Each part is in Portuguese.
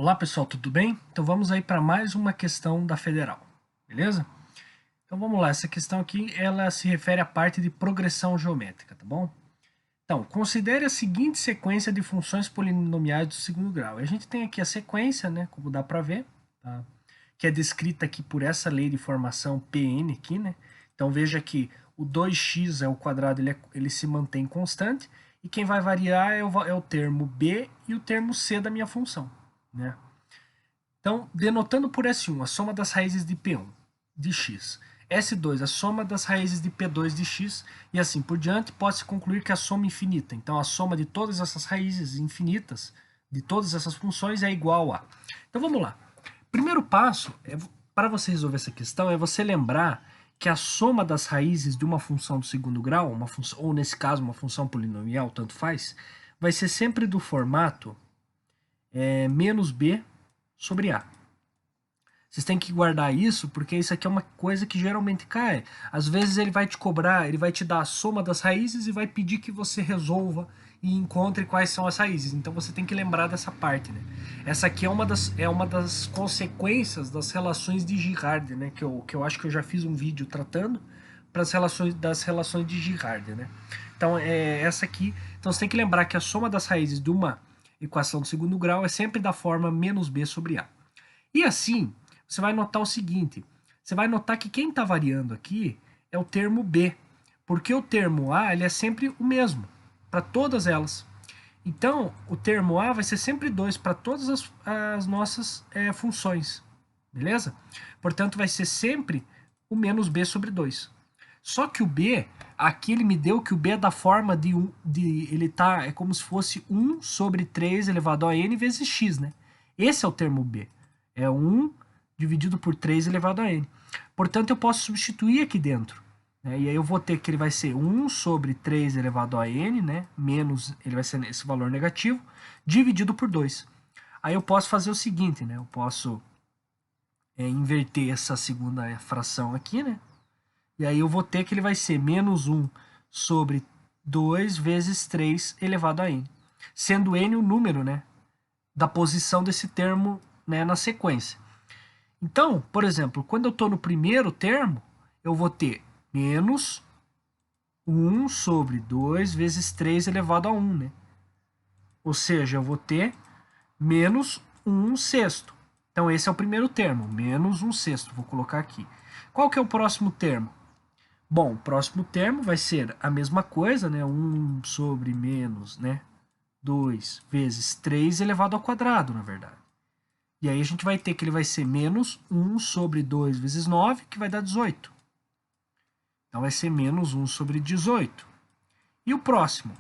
Olá pessoal, tudo bem? Então vamos aí para mais uma questão da Federal, beleza? Então vamos lá, essa questão aqui ela se refere à parte de progressão geométrica, tá bom? Então, considere a seguinte sequência de funções polinomiais do segundo grau. A gente tem aqui a sequência, né, como dá para ver, tá? Que é descrita aqui por essa lei de formação Pn aqui, né? Então veja que o 2x ao quadrado ele se mantém constante e quem vai variar é o termo b e o termo c da minha função, né? Então, denotando por S1 a soma das raízes de P1 de x, S2 a soma das raízes de P2 de x, e assim por diante, pode-se concluir que a soma infinita, então a soma de todas essas raízes infinitas, de todas essas funções, é igual a. Então vamos lá. Primeiro passo, para você resolver essa questão, é você lembrar que a soma das raízes de uma função do segundo grau, uma função, ou nesse caso uma função polinomial, tanto faz, vai ser sempre do formato menos b sobre A. Vocês têm que guardar isso, porque isso aqui é uma coisa que geralmente cai. Às vezes ele vai te cobrar, ele vai te dar a soma das raízes e vai pedir que você resolva e encontre quais são as raízes. Então você tem que lembrar dessa parte, né? Essa aqui é uma das consequências das relações de Girard, né? Que eu acho que eu já fiz um vídeo tratando para das relações de Girard, né? Então é essa aqui. Então você tem que lembrar que a soma das raízes de uma equação do segundo grau é sempre da forma menos b sobre a. E assim, você vai notar o seguinte, você vai notar que quem está variando aqui é o termo b, porque o termo a ele é sempre o mesmo, para todas elas. Então, o termo a vai ser sempre 2 para todas as nossas funções, beleza? Portanto, vai ser sempre o menos b sobre 2. Só que o b, aqui ele me deu que o b é da forma ele tá, é como se fosse 1 sobre 3 elevado a n vezes x, né? Esse é o termo b. É 1 dividido por 3 elevado a n. Portanto, eu posso substituir aqui dentro. Né? E aí eu vou ter que ele vai ser 1 sobre 3 elevado a n, né? Menos, ele vai ser esse valor negativo, dividido por 2. Aí eu posso fazer o seguinte, né? Eu posso inverter essa segunda fração aqui, né? E aí eu vou ter que ele vai ser menos 1 sobre 2 vezes 3 elevado a n. Sendo n o número, né? Da posição desse termo, né, na sequência. Então, por exemplo, quando eu estou no primeiro termo, eu vou ter menos 1 sobre 2 vezes 3 elevado a 1, né? Ou seja, eu vou ter menos 1 sexto. Então, esse é o primeiro termo, menos 1 sexto. Vou colocar aqui. Qual que é o próximo termo? Bom, o próximo termo vai ser a mesma coisa, né? 1 sobre menos, né? 2 vezes 3 elevado ao quadrado, na verdade. E aí a gente vai ter que ele vai ser menos 1 sobre 2 vezes 9, que vai dar 18. Então vai ser menos 1 sobre 18. E o próximo?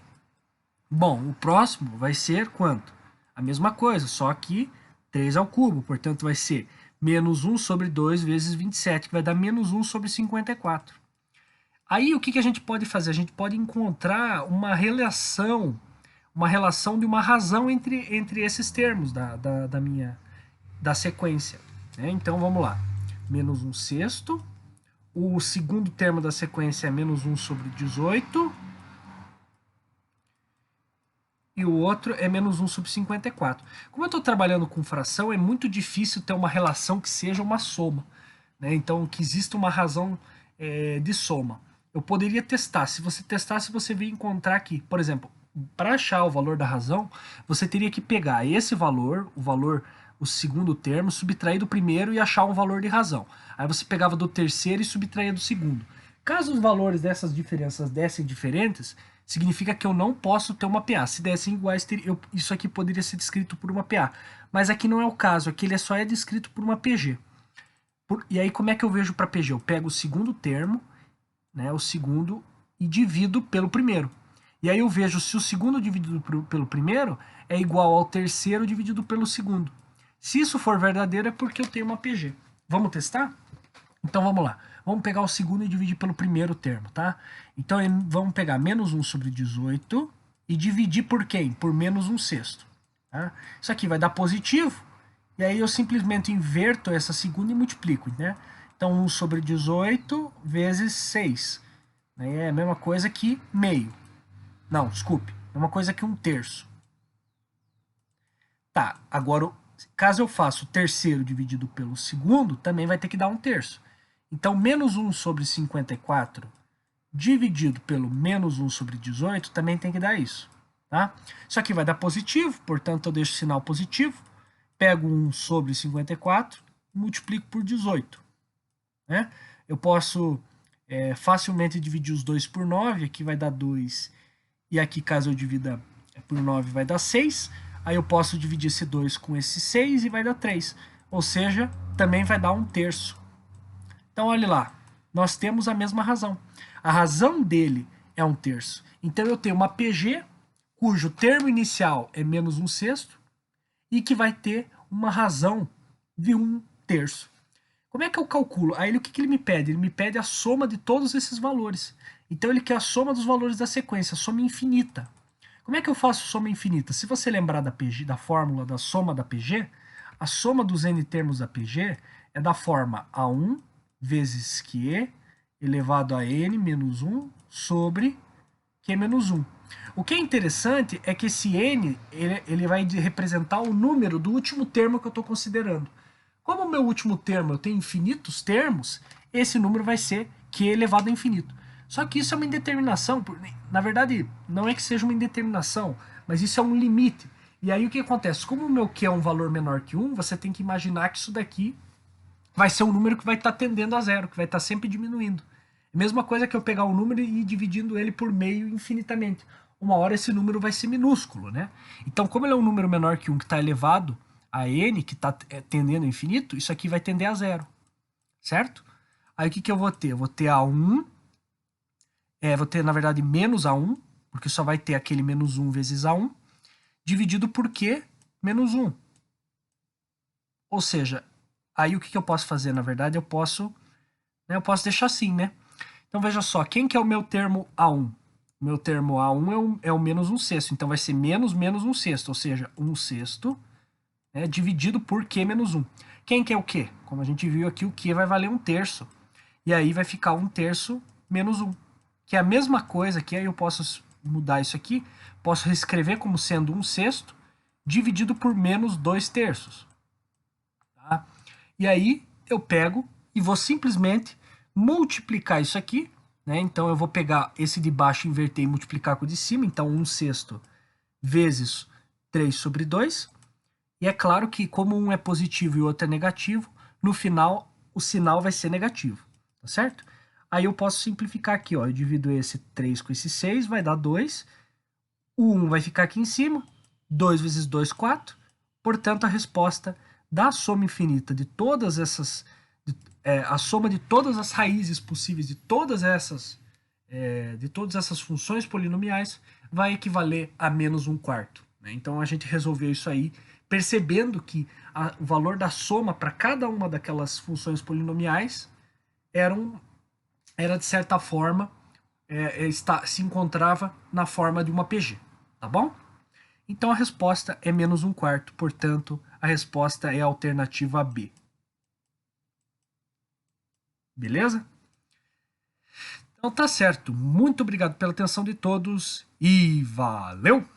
Bom, o próximo vai ser quanto? A mesma coisa, só que 3 ao cubo. Portanto, vai ser menos 1 sobre 2 vezes 27, que vai dar menos 1 sobre 54. Aí o que a gente pode fazer? A gente pode encontrar uma relação de uma razão entre esses termos da sequência. Né? Então vamos lá. Menos 1 sexto. O segundo termo da sequência é menos 1 sobre 18. E o outro é menos 1 sobre 54. Como eu estou trabalhando com fração, é muito difícil ter uma relação que seja uma soma. Né? Então, que exista uma razão de soma. Eu poderia testar. Se você testasse, você vai encontrar aqui. Por exemplo, para achar o valor da razão, você teria que pegar esse valor, o segundo termo, subtrair do primeiro e achar um valor de razão. Aí você pegava do terceiro e subtraía do segundo. Caso os valores dessas diferenças dessem diferentes, significa que eu não posso ter uma PA. Se dessem iguais, isso aqui poderia ser descrito por uma PA. Mas aqui não é o caso, aqui ele só é descrito por uma PG. E aí como é que eu vejo para PG? Eu pego o segundo termo, né, o segundo, e divido pelo primeiro. E aí eu vejo se o segundo dividido pelo primeiro é igual ao terceiro dividido pelo segundo. Se isso for verdadeiro é porque eu tenho uma PG. Vamos testar? Então vamos lá. Vamos pegar o segundo e dividir pelo primeiro termo, tá? Então vamos pegar menos 1 sobre 18 e dividir por quem? Por menos 1 sexto. Tá? Isso aqui vai dar positivo. E aí eu simplesmente inverto essa segunda e multiplico, né? Então 1 sobre 18 vezes 6. É a mesma coisa que meio. Não, desculpe. É uma coisa que 1 terço. Tá, agora caso eu faça o terceiro dividido pelo segundo, também vai ter que dar 1/3. Então, menos 1 sobre 54 dividido pelo menos 1 sobre 18 também tem que dar isso. Tá? Isso aqui vai dar positivo, portanto eu deixo o sinal positivo, pego 1 sobre 54 e multiplico por 18. Né? Eu posso facilmente dividir os 2 por 9, aqui vai dar 2, e aqui caso eu divida por 9 vai dar 6, aí eu posso dividir esse 2 com esse 6 e vai dar 3, ou seja, também vai dar 1/3. Então olha lá, nós temos a mesma razão. A razão dele é 1/3. Então eu tenho uma PG cujo termo inicial é menos 1/6 e que vai ter uma razão de 1/3. Como é que eu calculo? Aí o que ele me pede? Ele me pede a soma de todos esses valores. Então ele quer a soma dos valores da sequência, a soma infinita. Como é que eu faço soma infinita? Se você lembrar da PG, da fórmula da soma da PG, a soma dos n termos da PG é da forma A1 vezes Q elevado a n menos 1 sobre Q menos 1. O que é interessante é que esse n ele vai representar o número do último termo que eu estou considerando. Como o meu último termo eu tenho infinitos termos, esse número vai ser Q elevado a infinito. Só que isso é uma indeterminação, na verdade não é que seja uma indeterminação, mas isso é um limite. E aí o que acontece? Como o meu Q é um valor menor que 1, você tem que imaginar que isso daqui vai ser um número que vai estar tendendo a zero, que vai estar sempre diminuindo. Mesma coisa que eu pegar um número e ir dividindo ele por meio infinitamente. Uma hora esse número vai ser minúsculo, né? Então, como ele é um número menor que 1 que está elevado a n, que está tendendo a infinito, isso aqui vai tender a zero, certo? Aí o que eu vou ter? Eu vou ter A1, vou ter, na verdade, menos A1, porque só vai ter aquele menos 1 vezes A1, dividido por Q menos 1. Ou seja, aí o que eu posso fazer, na verdade, eu posso deixar assim, né? Então, veja só, quem que é o meu termo A1? O meu termo A1 é o menos 1/6, então vai ser menos 1/6, ou seja, 1/6 dividido por Q menos 1. Quem que é o Q? Como a gente viu aqui, o Q vai valer 1/3. E aí vai ficar 1/3 menos 1. Que é a mesma coisa que aí eu posso mudar isso aqui, posso reescrever como sendo 1/6 dividido por menos 2/3. Tá? E aí eu pego e vou simplesmente multiplicar isso aqui, né? Então eu vou pegar esse de baixo, inverter e multiplicar com o de cima, então 1/6 vezes 3 sobre 2. E é claro que como um é positivo e o outro é negativo, no final o sinal vai ser negativo, tá certo? Aí eu posso simplificar aqui, ó, eu divido esse 3 com esse 6, vai dar 2. O 1 vai ficar aqui em cima, 2 vezes 2, 4. Portanto, a resposta da soma infinita de todas essas, a soma de todas as raízes possíveis de todas essas funções polinomiais vai equivaler a menos 1/4. Né? Então a gente resolveu isso aí, percebendo que o valor da soma para cada uma daquelas funções polinomiais era de certa forma, se encontrava na forma de uma PG. Tá bom? Então a resposta é menos 1/4, portanto, a resposta é a alternativa B. Beleza? Então tá certo. Muito obrigado pela atenção de todos e valeu!